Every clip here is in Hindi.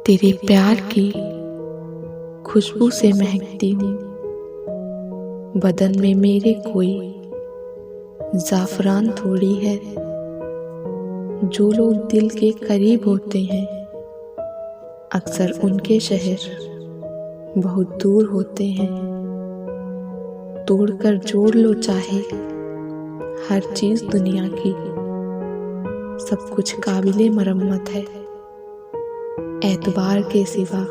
तेरे प्यार की खुशबू से महकती हूँ। बदन में मेरे कोई ज़ाफ़रान थोड़ी है। जो लोग दिल के करीब होते हैं अक्सर उनके शहर बहुत दूर होते हैं। तोड़कर जोड़ लो चाहे हर चीज़ दुनिया की, सब कुछ काबिले मरम्मत है। एतबार के सिवा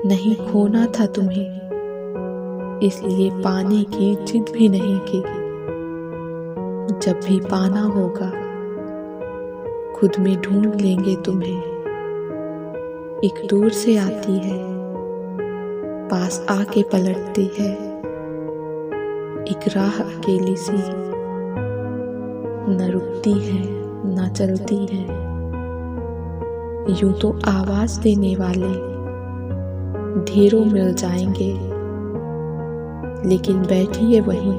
नहीं खोना था तुम्हें, इसलिए पाने की जिद भी नहीं की। जब भी पाना होगा खुद में ढूंढ लेंगे तुम्हें। एक दूर से आती है पास आके पलटती है। एक राह अकेली सी न रुकती है न चलती है। यूं तो आवाज देने वाले ढेरों मिल जाएंगे, लेकिन बैठिए वहीं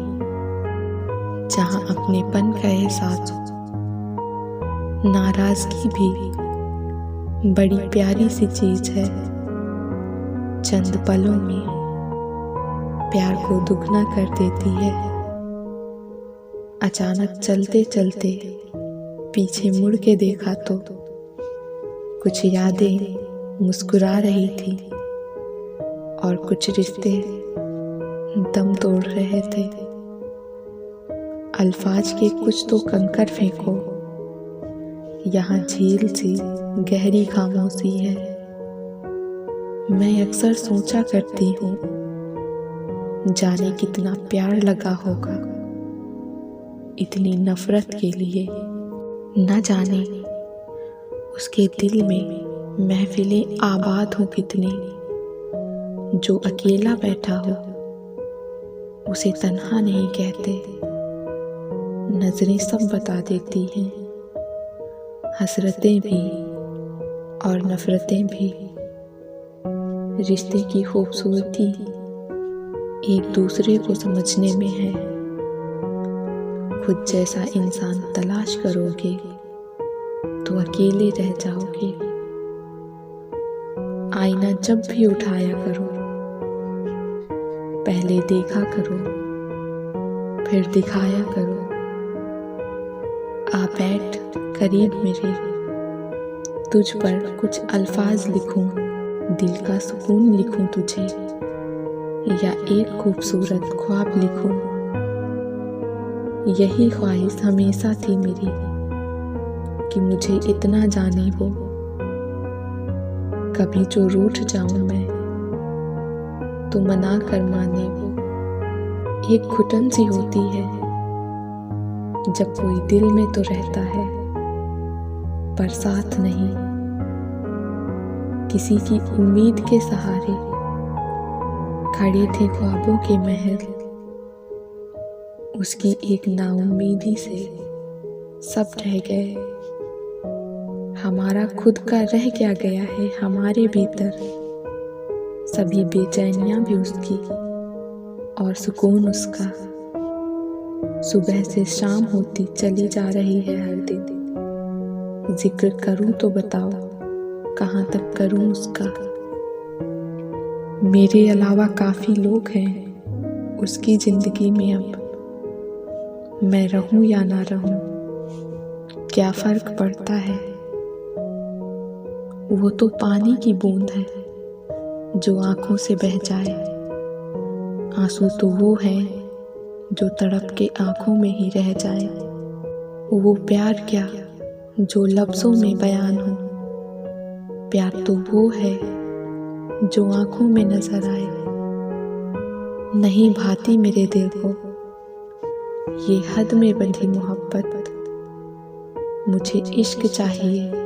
जहां अपनेपन का एहसास हो। नाराजगी भी बड़ी प्यारी सी चीज है। चंद पलों में प्यार को दुगना कर देती है। अचानक चलते चलते पीछे मुड़ के देखा तो कुछ यादें मुस्कुरा रही थी और कुछ रिश्ते दम तोड़ रहे थे। अल्फाज के कुछ तो कंकर फेंको, यहाँ झील सी गहरी खामोशी है। मैं अक्सर सोचा करती हूँ जाने कितना प्यार लगा होगा इतनी नफरत के लिए। न जाने उसके दिल में महफिलें आबाद हो कितनी। जो अकेला बैठा हो उसे तन्हा नहीं कहते। नजरें सब बता देती हैं, हसरतें भी और नफरतें भी। रिश्ते की खूबसूरती एक दूसरे को समझने में है। खुद जैसा इंसान तलाश करोगे तो अकेले रह जाओगे। आईना जब भी उठाया करो पहले देखा करो फिर दिखाया करो। आ बैठ करीब मेरे, तुझ पर कुछ अल्फाज लिखूं, दिल का सुकून लिखूं तुझे, या एक खूबसूरत ख्वाब लिखूं। यही ख्वाहिश हमेशा थी मेरी कि मुझे इतना जाने वो। कभी जो रूठ जाऊं मैं तो मना कर माने वो। एक घुटन सी होती है जब कोई दिल में तो रहता है पर साथ नहीं। किसी की उम्मीद के सहारे खड़े थे ख्वाबों के महल, उसकी एक नाउम्मीदी से सब ढह गए। हमारा खुद का रह क्या गया है हमारे भीतर, सभी बेचैनियां भी उसकी और सुकून उसका। सुबह से शाम होती चली जा रही है हर दिन। जिक्र करूं तो बताओ कहां तक करूं उसका। मेरे अलावा काफी लोग हैं उसकी जिंदगी में अब। मैं रहूं या ना रहूं क्या फर्क पड़ता है। वो तो पानी की बूंद है जो आंखों से बह जाए। आंसू तो वो है जो तड़प के आंखों में ही रह जाए। वो प्यार क्या जो लफ्जों में बयान हो। प्यार तो वो है जो आंखों में नजर आए। नहीं भाती मेरे दिल को ये हद में बंधी मोहब्बत। मुझे इश्क चाहिए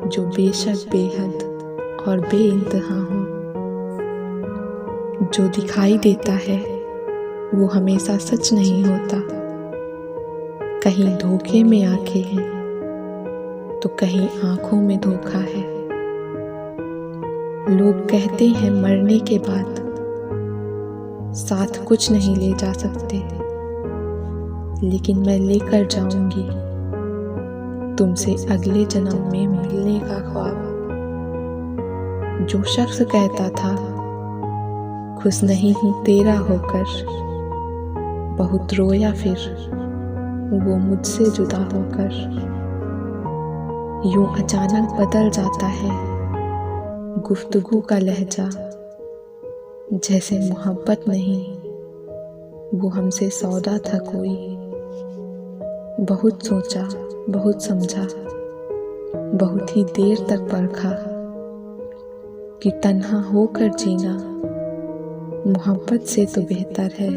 जो बेशक बेहद और बेइंतहा हो। जो दिखाई देता है वो हमेशा सच नहीं होता। कहीं धोखे में आंखें हैं तो कहीं आंखों में धोखा है। लोग कहते हैं मरने के बाद साथ कुछ नहीं ले जा सकते, लेकिन मैं लेकर जाऊंगी तुमसे अगले जन्म में मिलने का ख्वाब। जो शख्स कहता था खुश नहीं हूँ तेरा होकर, बहुत रोया फिर वो मुझसे जुदा होकर। यूं अचानक बदल जाता है गुफ्तगू का लहजा, जैसे मोहब्बत नहीं वो हमसे सौदा था कोई। बहुत सोचा, बहुत समझा, बहुत ही देर तक परखा कि तन्हा होकर जीना मोहब्बत से तो बेहतर है।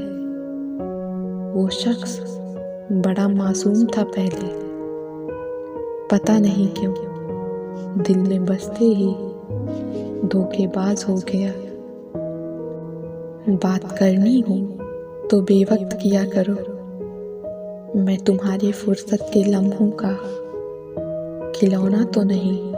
वो शख्स बड़ा मासूम था पहले, पता नहीं क्यों दिल में बसते ही धोखेबाज हो गया। बात करनी हो तो बेवक्त किया करो, मैं तुम्हारे फुर्सत के लम्हों का खिलौना तो नहीं।